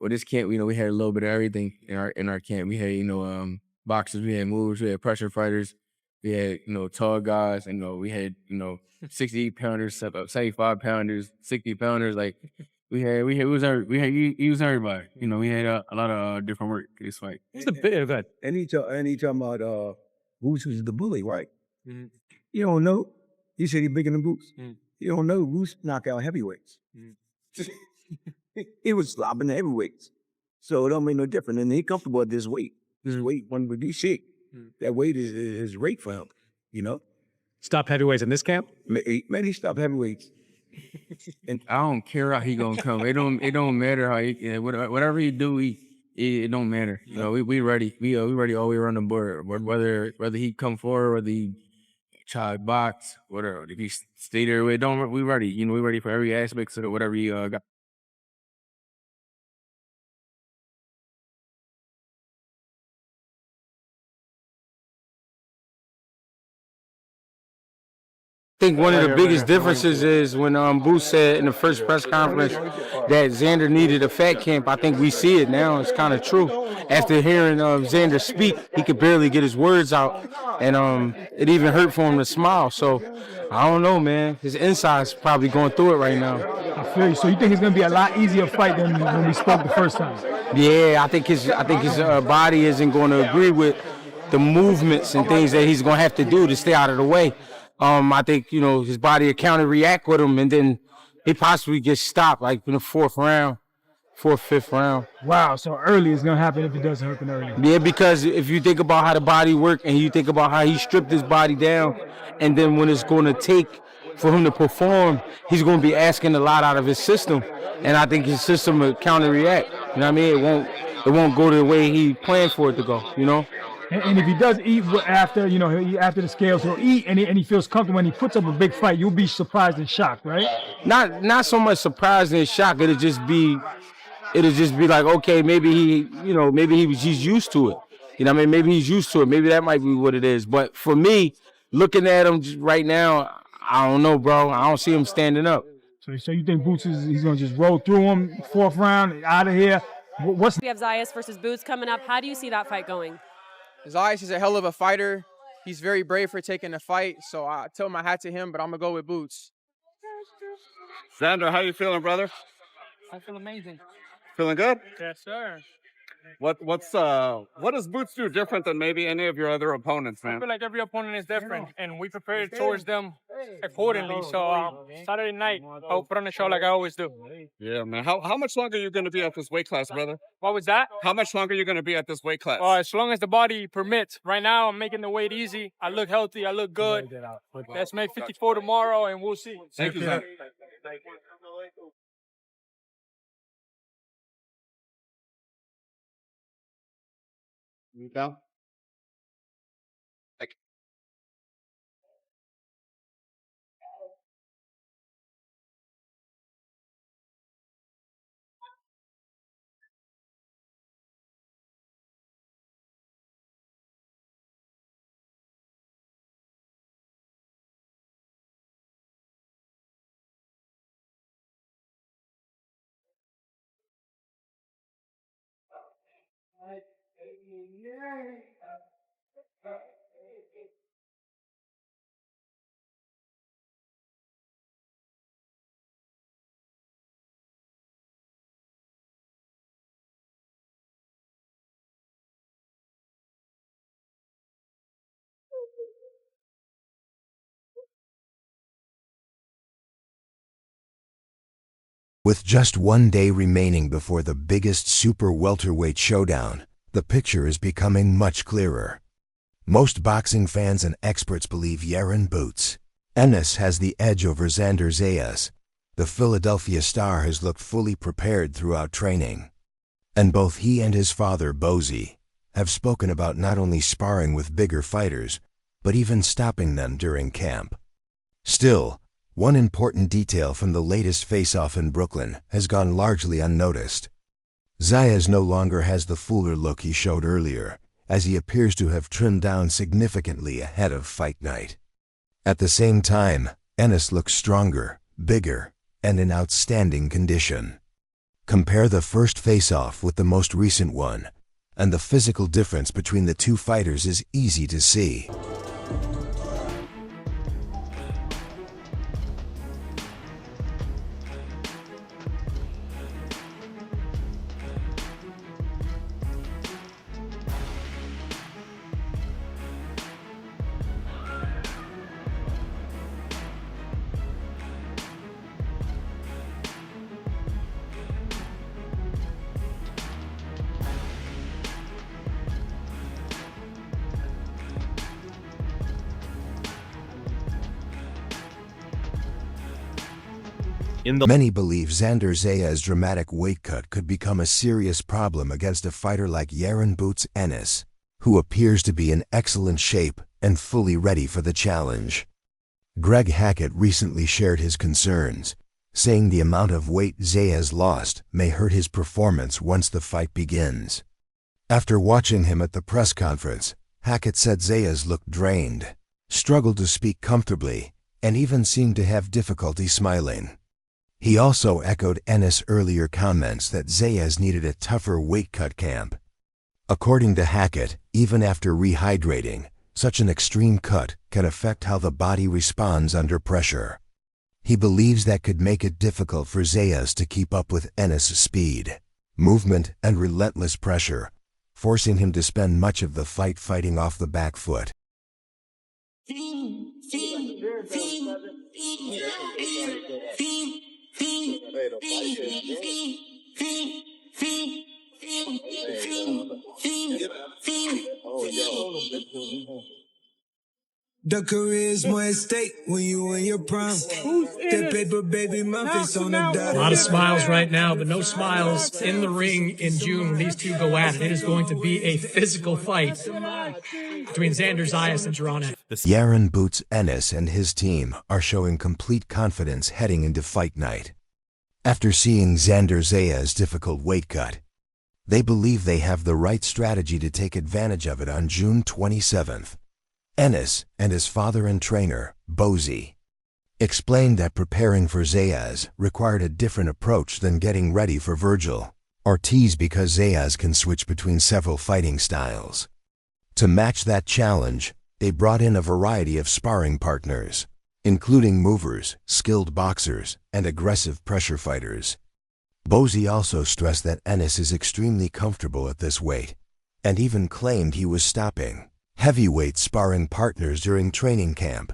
Well, this camp, we had a little bit of everything in our camp. We had, boxers, we had movers, we had pressure fighters, we had, tall guys, and we had, 68 pounders, 75 pounders, 60 pounders. Like we was everybody. We had a lot of different work this fight. What's the bit of that? And he talking about Boots was the bully, right? Mhm. You don't know. He said he bigger than Boots. Mm. You don't know. Boots knock out heavyweights. He was slopping the heavyweights. So it don't make no difference. And he comfortable at this weight. This weight, when we be sick, that weight is great for him, Stop heavyweights in this camp? Man, he stopped heavyweights. And I don't care how he gonna come. It don't matter how whatever he do, it don't matter. We ready. We ready all the way around the board. Whether he come forward, whether he try to box, whatever. If he stay there, we ready. We ready for every aspect of whatever he got. I think one of the biggest differences is when Booth said in the first press conference that Xander needed a fat camp. I think we see it now. It's kind of true. After hearing Xander speak, he could barely get his words out, and it even hurt for him to smile. So I don't know, man. His inside's probably going through it right now. I feel you. So you think it's going to be a lot easier fight than when we spoke the first time? Yeah, I think his body isn't going to agree with the movements and things that he's going to have to do to stay out of the way. I think, his body will counter-react with him, and then he possibly gets stopped, like in the fourth, fifth round. Wow, so early is going to happen if it doesn't happen early. Yeah, because if you think about how the body works and you think about how he stripped his body down, and then when it's going to take for him to perform, he's going to be asking a lot out of his system, and I think his system will counter-react. You know what I mean? It won't go the way he planned for it to go, And if he does eat after, after the scales, he'll eat and he feels comfortable when he puts up a big fight, you'll be surprised and shocked, right? Not so much surprised and shocked. It'll just be like, okay, maybe he's used to it. Maybe he's used to it. Maybe that might be what it is. But for me, looking at him right now, I don't know, bro. I don't see him standing up. So you think Boots he's going to just roll through him, fourth round, out of here? We have Zayas versus Boots coming up. How do you see that fight going? Zayas is a hell of a fighter. He's very brave for taking the fight, so I tell my hat to him, but I'm going to go with Boots. Xander, how you feeling, brother? I feel amazing. Feeling good? Yes, sir. What does Boots do different than maybe any of your other opponents, man? I feel like every opponent is different, and we prepared towards them accordingly. So Saturday night, I'll put on a show like I always do. Yeah, man. How much longer are you going to be at this weight class, brother? What was that? How much longer are you going to be at this weight class? As long as the body permits. Right now, I'm making the weight easy. I look healthy. I look good. Let's make 54 tomorrow, and we'll see. Thank you, Xander. You down? With just 1 day remaining before the biggest super welterweight showdown, the picture is becoming much clearer. Most boxing fans and experts believe Jaron Boots. Ennis has the edge over Xander Zayas. The Philadelphia star has looked fully prepared throughout training. And both he and his father, Bozy, have spoken about not only sparring with bigger fighters, but even stopping them during camp. Still, one important detail from the latest face-off in Brooklyn has gone largely unnoticed. Zayas no longer has the fuller look he showed earlier, as he appears to have trimmed down significantly ahead of fight night. At the same time, Ennis looks stronger, bigger, and in outstanding condition. Compare the first face-off with the most recent one, and the physical difference between the two fighters is easy to see. Many believe Xander Zayas' dramatic weight cut could become a serious problem against a fighter like Jaron Ennis, who appears to be in excellent shape and fully ready for the challenge. Greg Hackett recently shared his concerns, saying the amount of weight Zayas lost may hurt his performance once the fight begins. After watching him at the press conference, Hackett said Zayas looked drained, struggled to speak comfortably, and even seemed to have difficulty smiling. He also echoed Ennis' earlier comments that Zayas needed a tougher weight cut camp. According to Hackett, even after rehydrating, such an extreme cut can affect how the body responds under pressure. He believes that could make it difficult for Zayas to keep up with Ennis' speed, movement, and relentless pressure, forcing him to spend much of the fight fighting off the back foot. The career's more at stake when you in your prime. The paper baby, my face on the dot. A lot of smiles right now, but no smiles in the ring in June when these two go at it. It is going to be a physical fight between Xander Zayas and Jaron. Jaron Ennis and his team are showing complete confidence heading into fight night. After seeing Xander Zayas' difficult weight cut, they believe they have the right strategy to take advantage of it on June 27th. Ennis and his father and trainer, Bozy, explained that preparing for Zayas required a different approach than getting ready for Virgil Ortiz because Zayas can switch between several fighting styles. To match that challenge, they brought in a variety of sparring partners, including movers, skilled boxers, and aggressive pressure fighters. Bozy also stressed that Ennis is extremely comfortable at this weight, and even claimed he was stopping heavyweight sparring partners during training camp.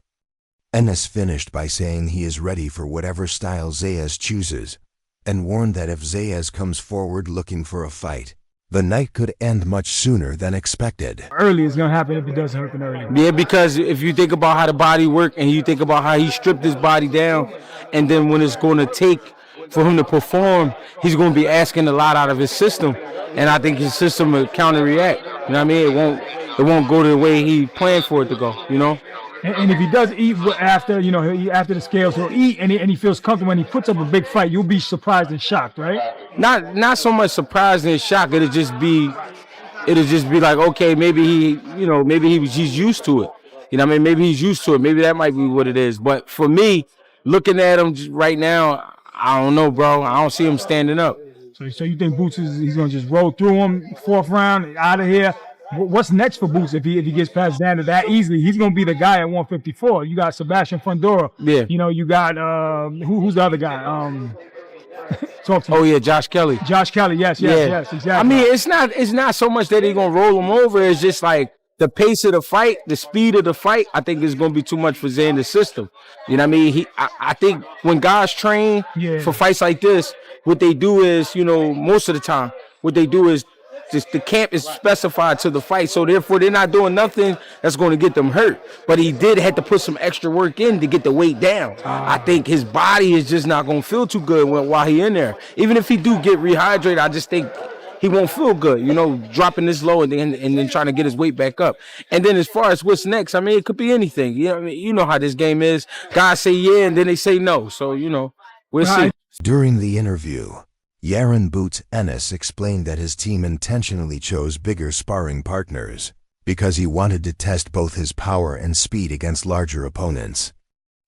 Ennis finished by saying he is ready for whatever style Zayas chooses, and warned that if Zayas comes forward looking for a fight, the night could end much sooner than expected. Early is going to happen if it doesn't happen early. Yeah, because if you think about how the body works and you think about how he stripped his body down, and then when it's going to take for him to perform, he's going to be asking a lot out of his system, and I think his system will counter-react. You know what I mean? It won't go the way he planned for it to go, you know? And if he does eat after, after the scales, he'll eat and he feels comfortable. When he puts up a big fight, you'll be surprised and shocked, right? Not so much surprised and shocked. It'll just be like, okay, maybe he's used to it. You know what I mean? Maybe he's used to it. Maybe that might be what it is. But for me, looking at him right now, I don't know, bro. I don't see him standing up. So you think Boots he's going to just roll through him, fourth round, out of here? What's next for Boots if he gets past Xander that easily? He's going to be the guy at 154. You got Sebastian Fundora. Yeah. You got, who's the other guy? Talk to me. Oh, yeah, Josh Kelly. Josh Kelly, yes, exactly. I mean, it's not so much that he's going to roll him over. It's just like the pace of the fight, the speed of the fight, I think is going to be too much for Xander's system. You know what I mean? I think when guys train for fights like this, what they do is, most of the time, what they do is just the camp is specified to the fight, so therefore they're not doing nothing that's going to get them hurt. But he did have to put some extra work in to get the weight down. I think his body is just not going to feel too good while he in there. Even if he do get rehydrated, I just think he won't feel good, dropping this low and then trying to get his weight back up. And then as far as what's next, I mean, it could be anything. You know how this game is. Guys say yeah, and then they say no. So, we'll see. During the interview, Jaron Ennis explained that his team intentionally chose bigger sparring partners because he wanted to test both his power and speed against larger opponents.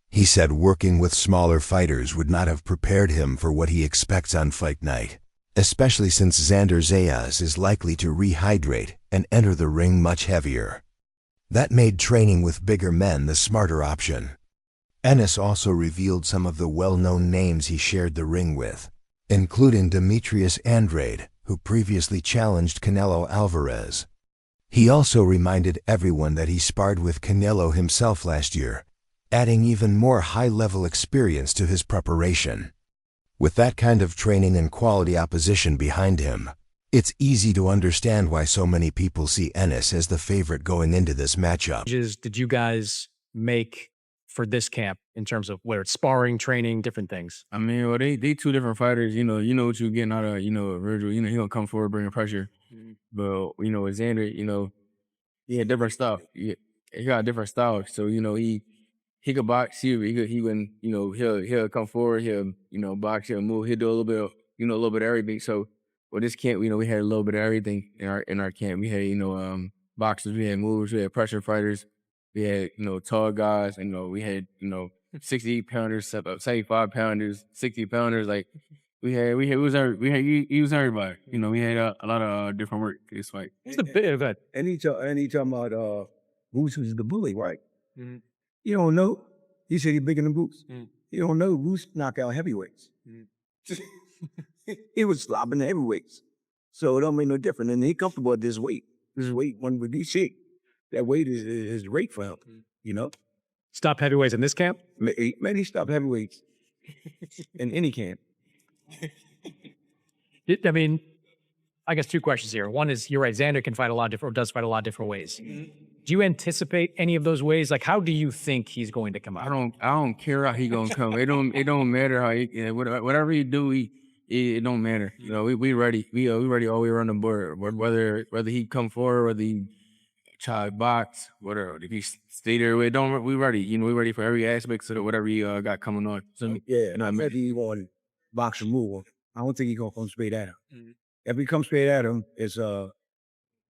He said working with smaller fighters would not have prepared him for what he expects on fight night. especially since Xander Zayas is likely to rehydrate and enter the ring much heavier. That made training with bigger men the smarter option. Ennis also revealed some of the well-known names he shared the ring with, including Demetrius Andrade, who previously challenged Canelo Alvarez. He also reminded everyone that he sparred with Canelo himself last year, adding even more high-level experience to his preparation. With that kind of training and quality opposition behind him, it's easy to understand why so many people see Ennis as the favorite going into this matchup. Did you guys make for this camp in terms of whether it's sparring, training, different things? I mean, well, they two different fighters. You know what you're getting out of Virgil. He gonna come forward bringing pressure. But with Xander, he had different stuff. He got a different style. So he could box. He wouldn't. He'll come forward. He'll box. He'll move. He'll do a little bit of a little bit of everything. So with this camp, we had a little bit of everything in our camp. We had boxers. We had movers. We had pressure fighters. We had tall guys. And we had 68 pounders, 75 pounders, 60 pounders. Like we used everybody. We had a lot of different work this fight. What's the bit of that? And he talking about Boots was the bully, right? Mm-hmm. You don't know. He said he's bigger than Boots. Mm-hmm. You don't know Boots knock out heavyweights. Mm-hmm. He was slobbing the heavyweights. So it don't make no difference. And he comfortable at this weight. This weight, when with these shit, that weight is great for him, Stop heavyweights in this camp? Man, he stopped heavyweights in any camp. I mean, I guess two questions here. One is, you're right, Xander can fight a lot of different, or does fight a lot of different ways. Do you anticipate any of those ways? Like, how do you think he's going to come out? I don't care how he gonna come. It don't matter how whatever he do, it don't matter. We ready. We ready all the way around the board. Whether he come forward, whether he try to box, whatever. If he stay there, we ready. We ready for every aspect of whatever he got coming on. So and I bet he want box and move. I don't think he gonna come straight at him. Mm-hmm. If he comes straight at him, it's good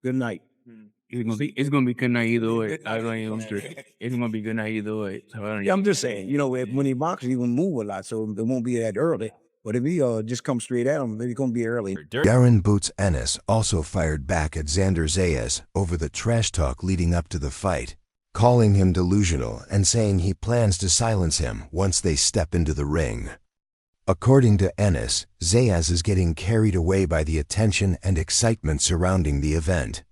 night. Mm-hmm. It's gonna be good night either way. It's gonna be good night either way. So I'm just saying, when he boxes, he will move a lot, so it won't be that early. But if he just comes straight at him, then it's gonna be early. Jaron Boots Ennis also fired back at Xander Zayas over the trash talk leading up to the fight, calling him delusional and saying he plans to silence him once they step into the ring. According to Ennis, Zayas is getting carried away by the attention and excitement surrounding the event.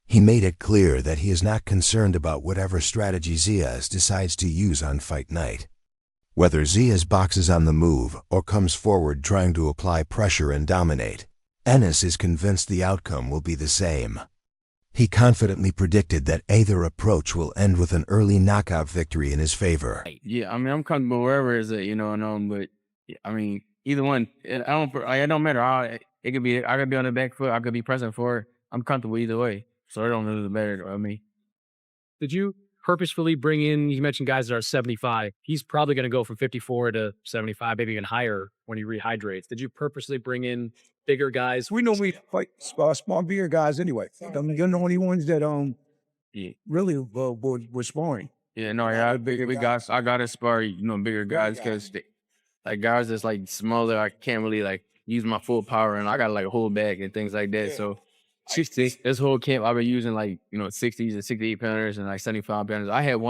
He made it clear that he is not concerned about whatever strategy Zayas decides to use on fight night. Whether Zayas boxes on the move or comes forward trying to apply pressure and dominate, Ennis is convinced the outcome will be the same. He confidently predicted that either approach will end with an early knockout victory in his favor. Yeah, I mean, I'm comfortable wherever it's at, but I mean, either one, it don't matter. It could be, I could be on the back foot, I could be pressing forward. I'm comfortable either way, so it don't really matter to me. Did you purposefully bring in, you mentioned guys that are 75. He's probably going to go from 54 to 75, maybe even higher when he rehydrates. Did you purposely bring in bigger guys? We know we fight small, bigger guys anyway. You're the only ones that really were sparring. Yeah, no, I got to spar, bigger guys because guys that's smaller, I can't really use my full power, and I got to hold back and things like that. So this whole camp, I've been using 60s and 68 pounders and 75 pounders. I had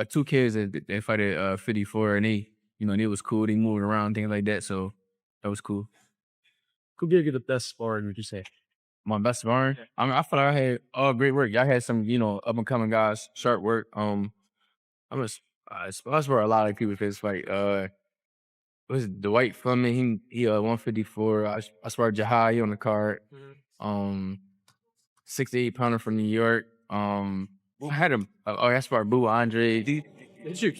two kids that fight at 54, and they was cool. They moved around, things like that. So that was cool. Who gave you the best sparring, would you say? My best sparring? Yeah. I mean, I feel like I had great work. I had some, up and coming guys, sharp work. I spar a lot of people for this fight. Was Dwight Fleming? He 154. I sparred Jahai on the card. 68 pounder from New York. I had I sparred Boo Andre. Did you?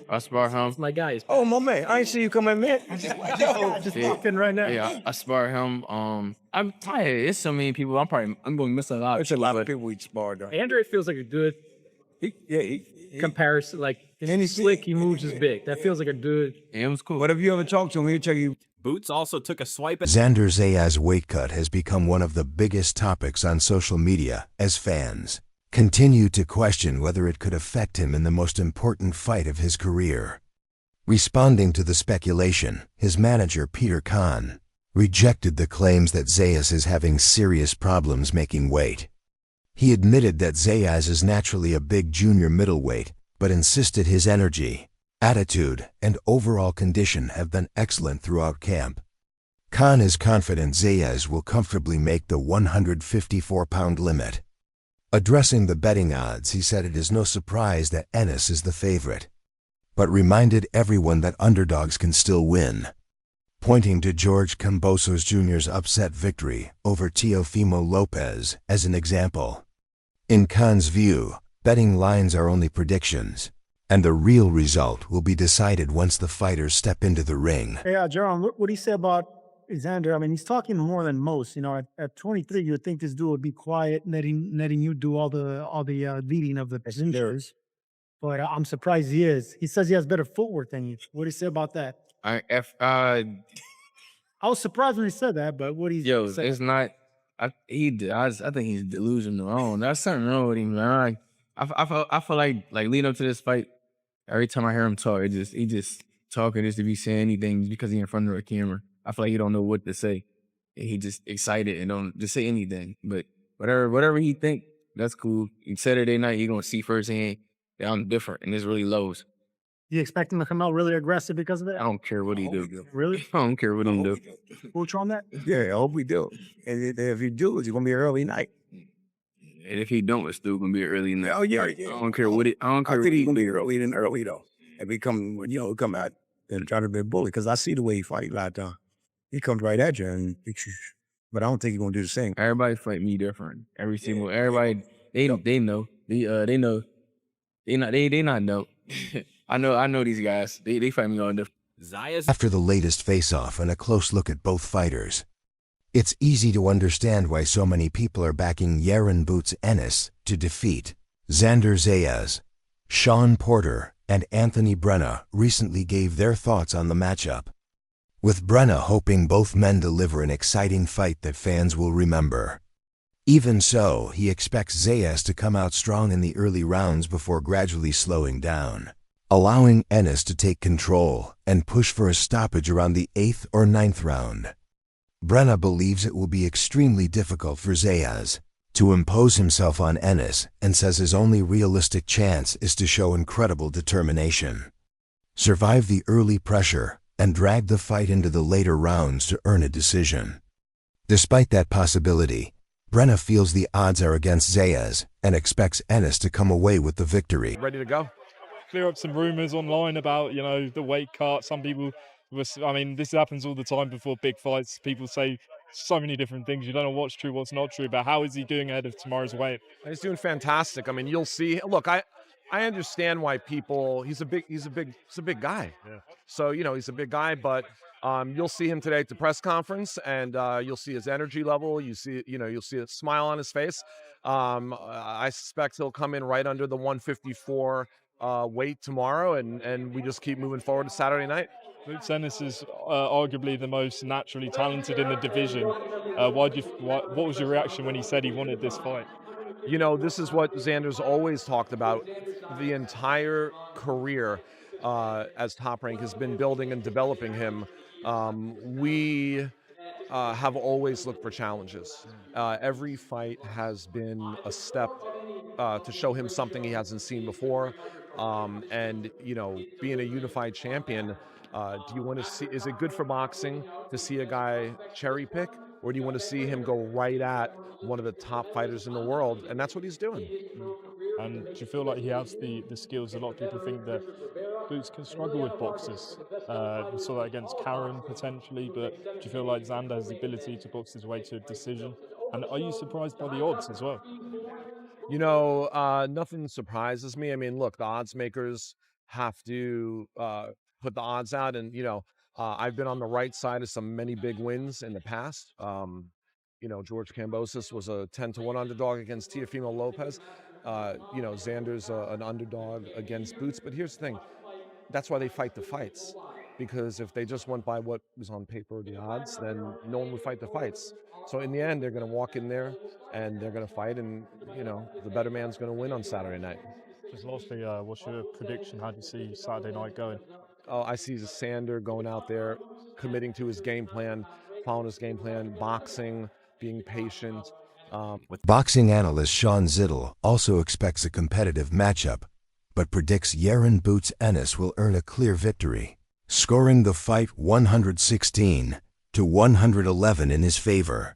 I sparred him. My guy is. Oh, my man! I ain't see you coming, man. Just walking right now. Yeah, I sparred him. I'm tired. It's so many people. I'm going to miss a lot. It's a lot of people we sparred. Andre feels like a good. Comparison, and he's slick. He moves as big. That feels like a good. Yeah, it was cool. But if you ever talk to him, he'll tell you. Boots also took a swipe at Xander Zayas' weight cut has become one of the biggest topics on social media as fans continue to question whether it could affect him in the most important fight of his career. Responding to the speculation, his manager Peter Kahn rejected the claims that Zayas is having serious problems making weight. He admitted that Zayas is naturally a big junior middleweight, but insisted his energy, attitude, and overall condition have been excellent throughout camp. Kahn is confident Zayas will comfortably make the 154-pound limit. Addressing the betting odds, he said it is no surprise that Ennis is the favorite, but reminded everyone that underdogs can still win, pointing to George Kambosos Jr.'s upset victory over Teofimo Lopez as an example. In Kahn's view, betting lines are only predictions, and the real result will be decided once the fighters step into the ring. Yeah, Jaron, what do you say about Xander? I mean, he's talking more than most. You know, at 23, you would think this dude would be quiet, letting you do all the leading of the presenters. But I'm surprised he is. He says he has better footwork than you. What do you say about that? I was surprised when he said that, but what do you say? It's not. I think he's delusional. I don't know. There's something wrong with him, man. I feel like leading up to this fight, every time I hear him talk, he just talking just to be saying anything because he's in front of a camera. I feel like he don't know what to say. And he just excited and don't just say anything. But whatever he think, that's cool. Saturday night, he gonna see firsthand that I'm different and it's really lows. You expect him to come out really aggressive because of that? I don't care what he do. Really? I don't care what he do. Ultra on that? Yeah, I hope we do. And if you do, it's going to be an early night. And if he don't, it's still gonna be early night. Oh, yeah. I don't care what it. I don't care. I think he's going to be early though. If he come out and try to be a bully, because I see the way he fight a lot of time. He comes right at you, but I don't think he's going to do the same. Everybody fight me different. Everybody, they know. They know. They not know. I know these guys. They fight me all different. Zayas. After the latest face-off and a close look at both fighters, it's easy to understand why so many people are backing Jaron Boots Ennis to defeat Xander Zayas. Sean Porter and Anthony Brenna recently gave their thoughts on the matchup, with Brenna hoping both men deliver an exciting fight that fans will remember. Even so, he expects Zayas to come out strong in the early rounds before gradually slowing down, allowing Ennis to take control and push for a stoppage around the 8th or 9th round. Brenna believes it will be extremely difficult for Zayas to impose himself on Ennis and says his only realistic chance is to show incredible determination, survive the early pressure, and drag the fight into the later rounds to earn a decision. Despite that possibility, Brenna feels the odds are against Zayas and expects Ennis to come away with the victory. Ready to go? Clear up some rumors online about, the weight cut. Some people, this happens all the time before big fights. People say so many different things. You don't know what's true, what's not true. But how is he doing ahead of tomorrow's weight? He's doing fantastic. You'll see. Look, I understand why people. He's a big guy. Yeah. So he's a big guy, but you'll see him today at the press conference, and you'll see his energy level. You'll see a smile on his face. I suspect he'll come in right under the 154 weight tomorrow, and we just keep moving forward to Saturday night. Boots Ennis is arguably the most naturally talented in the division. What was your reaction when he said he wanted this fight? This is what Xander's always talked about. The entire career as Top Rank has been building and developing him. We have always looked for challenges. Every fight has been a step to show him something he hasn't seen before. And being a unified champion, do you want to see, is it good for boxing to see a guy cherry pick, or do you want to see him go right at one of the top fighters in the world? And that's what he's doing. And do you feel like he has the skills? A lot of people think that Boots can struggle with boxers. We saw that against Karen potentially, but do you feel like Xander has the ability to box his way to a decision? And are you surprised by the odds as well? Nothing surprises me. Look, the odds makers have to put the odds out, and I've been on the right side of many big wins in the past. George Kambosos was a 10-1 underdog against Teofimo Lopez. Xander's an underdog against Boots. But here's the thing. That's why they fight the fights. Because if they just went by what was on paper, the odds, then no one would fight the fights. So in the end, they're going to walk in there and they're going to fight. And, the better man's going to win on Saturday night. Just lastly, what's your prediction? How do you see Saturday night going? I see Xander going out there, committing to his game plan, following his game plan, boxing, being patient. Boxing analyst Sean Zittel also expects a competitive matchup, but predicts Jaron Boots Ennis will earn a clear victory, scoring the fight 116-111 in his favor.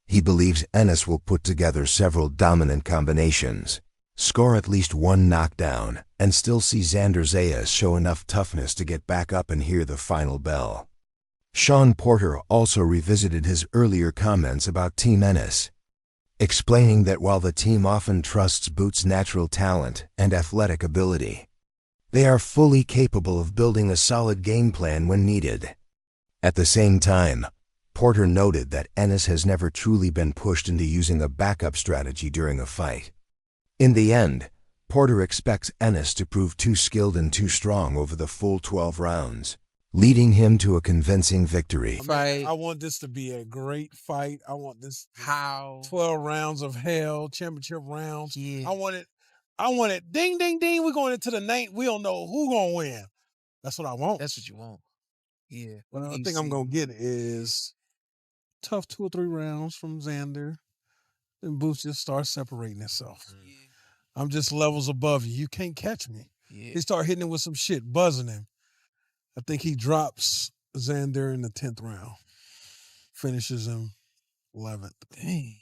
He believes Ennis will put together several dominant combinations, score at least one knockdown, and still see Xander Zayas show enough toughness to get back up and hear the final bell. Sean Porter also revisited his earlier comments about Team Ennis, explaining that while the team often trusts Boots' natural talent and athletic ability, they are fully capable of building a solid game plan when needed. At the same time, Porter noted that Ennis has never truly been pushed into using a backup strategy during a fight. In the end, Porter expects Ennis to prove too skilled and too strong over the full 12 rounds, leading him to a convincing victory. I want this to be a great fight. I want this 12 rounds of hell, championship rounds. Yeah. I want it. Ding, ding, ding. We're going into the ninth. We don't know who's going to win. That's what I want. That's what you want. Yeah. What I think I'm going to get is tough 2 or 3 rounds from Xander. Then Boots just starts separating itself. Yeah. I'm just levels above you. You can't catch me. Yeah. He start hitting him with some shit, buzzing him. I think he drops Xander in the 10th round. Finishes him 11th. Dang.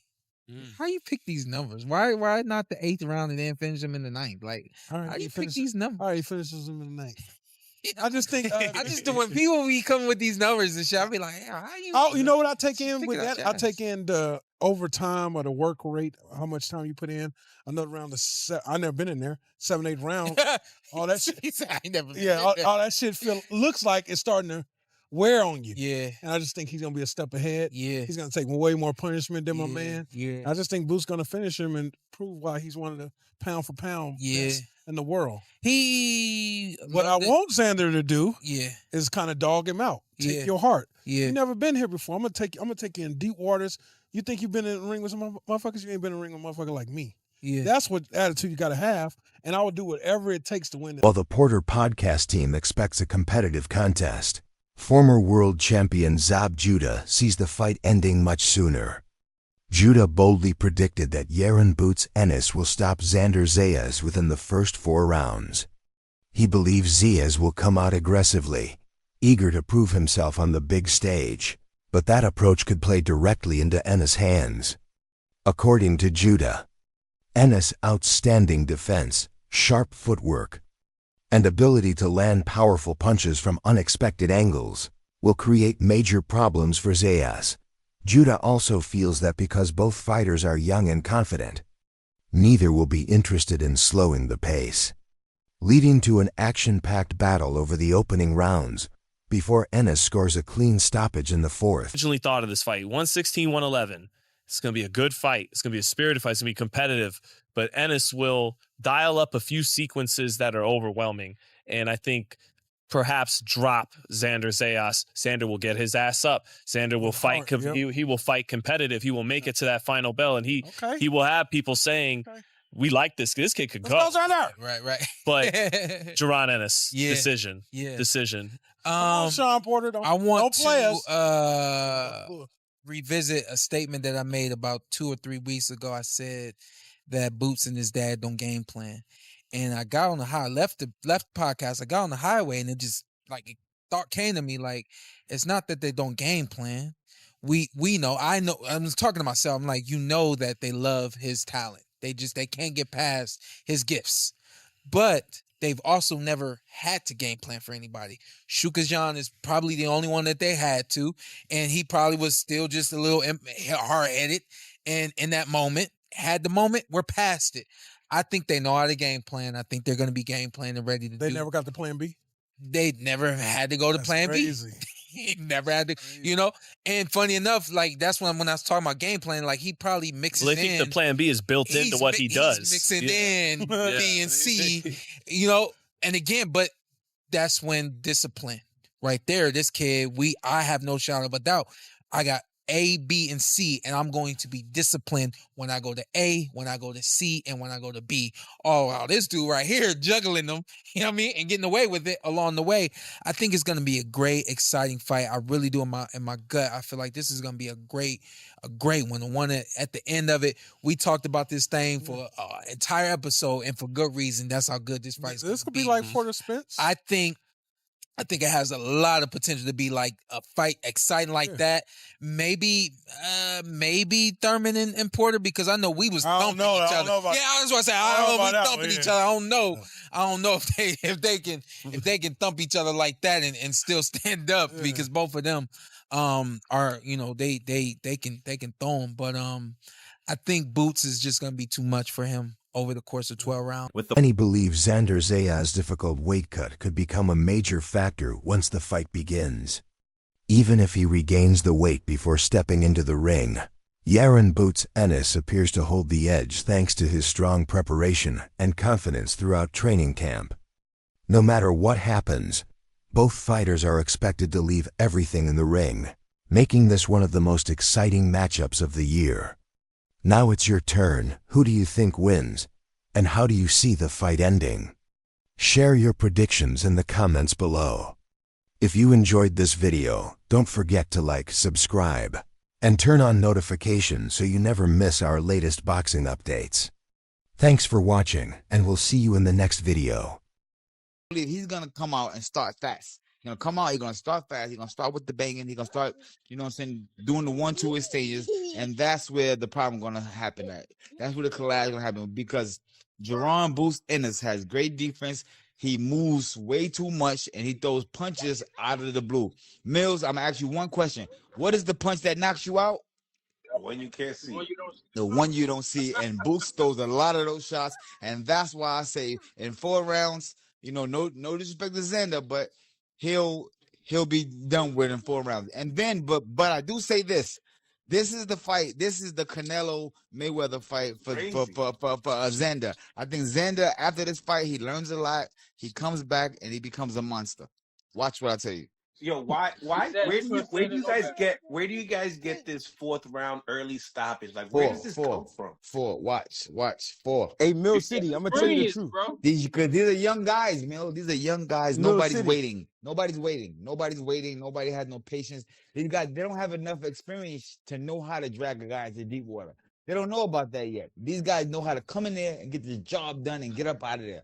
How you pick these numbers? Why not the 8th round and then finish him in the 9th? Like, how do you pick these numbers? All right, he finishes him in the 9th. I just think when people be coming with these numbers and shit, I be like, yeah, how you? Oh, you know what I take in with that? I take in the overtime or the work rate, how much time you put in. Another round of I never been in there. 7, 8 rounds. All that shit. I never. All that shit looks like it's starting to wear on you. Yeah. And I just think he's gonna be a step ahead. Yeah. He's gonna take way more punishment than my man. Yeah. I just think Boots gonna finish him and prove why he's one of the pound for pound best in the world. What I want Xander to do is kind of dog him out. Take your heart. Yeah. You never been here before. I'm gonna take you in deep waters. You think you've been in the ring with some motherfuckers? You ain't been in the ring with a motherfucker like me. Yeah. That's what attitude you gotta have, and I will do whatever it takes to win. While the Porter podcast team expects a competitive contest, former world champion Zab Judah sees the fight ending much sooner. Judah boldly predicted that Jaron Boots Ennis will stop Xander Zayas within the first 4 rounds. He believes Zayas will come out aggressively, eager to prove himself on the big stage, but that approach could play directly into Ennis' hands. According to Judah, Ennis' outstanding defense, sharp footwork, and ability to land powerful punches from unexpected angles will create major problems for Zayas. Judah also feels that because both fighters are young and confident, neither will be interested in slowing the pace, leading to an action-packed battle over the opening rounds before Ennis scores a clean stoppage in the 4th. Originally thought of this fight, 116-111. It's going to be a good fight. It's going to be a spirited fight. It's going to be competitive, but Ennis will dial up a few sequences that are overwhelming, and I think perhaps drop Xander Zayas. Xander will get his ass up. Xander will fight. He will fight competitive. He will make it to that final bell, and he will have people saying, "We like this. This kid could go." Right. But Jaron Ennis, decision. Sean Porter, I want don't play us. to revisit a statement that I made about 2 or 3 weeks ago. I said that Boots and his dad don't game plan. And I got on the left the podcast. I got on the highway, and it just thought came to me like, it's not that they don't game plan. We know. I know. I was talking to myself. I'm like, you know that they love his talent. They can't get past his gifts. But they've also never had to game plan for anybody. Shukazyan is probably the only one that they had to, and he probably was still just a little hard-headed. And in that moment, had the moment, we're past it. I think they know how to game plan. I think they're going to be game planning and ready to do. They never got to plan B? They never had to go to plan B. He never had to, And funny enough, that's when I was talking about game plan, he probably mixes in. I think the plan B is built into what he does. He's mixing in B and C, and again, but that's when discipline right there. This kid, I have no shadow of a doubt. I got A, B, and C, and I'm going to be disciplined when I go to A, when I go to C, and when I go to B. Oh, wow, this dude right here juggling them, you know what I mean, and getting away with it along the way. I think it's going to be a great, exciting fight. I really do in my gut. I feel like this is going to be a great one. The one at the end of it, we talked about this thing for an entire episode, and for good reason. That's how good this fight is. This could be like Porter Spence. I think it has a lot of potential to be like a fight exciting like that. Maybe Thurman and Porter, because I know we was thumping each other. Yeah, I was going to say, I don't know if we thumping each other. I don't know if they can thump each other like that and still stand up, because both of them are, you know, they can throw them. But I think Boots is just going to be too much for him over the course of 12 rounds. Many believe Xander Zayas' difficult weight cut could become a major factor once the fight begins. Even if he regains the weight before stepping into the ring, Jaron "Boots" Ennis appears to hold the edge thanks to his strong preparation and confidence throughout training camp. No matter what happens, both fighters are expected to leave everything in the ring, making this one of the most exciting matchups of the year. Now it's your turn. Who do you think wins? And how do you see the fight ending? Share your predictions in the comments below. If you enjoyed this video, don't forget to like, subscribe, and turn on notifications so you never miss our latest boxing updates. Thanks for watching, and we'll see you in the next video. He's going to come out and start fast. He's going to come out, he's going to start fast, he's going to start with the banging, he's going to start, you know what I'm saying, doing the 1-2 stages, and that's where the problem going to happen at. That's where the collide is going to happen, because Jaron "Boots" Ennis has great defense. He moves way too much, and he throws punches out of the blue. Mills, I'm going to ask you one question. What is the punch that knocks you out? The one you can't see. The one you don't see, and Boots throws a lot of those shots, and that's why I say in 4 rounds, you know, no disrespect to Xander, but he'll be done with in 4 rounds. And then, but I do say this. This is the fight. This is the Canelo Mayweather fight for Xander. I think Xander, after this fight, he learns a lot. He comes back and he becomes a monster. Watch what I tell you. Yo, why? Where do you guys get this 4th round early stoppage? Like, where does this come from? 4. Watch. 4. Hey, Mill City, I'm gonna tell you the truth. These are young guys, Mill. These are young guys. Nobody's waiting. Nobody has no patience. These guys, they don't have enough experience to know how to drag a guy into deep water. They don't know about that yet. These guys know how to come in there and get the job done and get up out of there.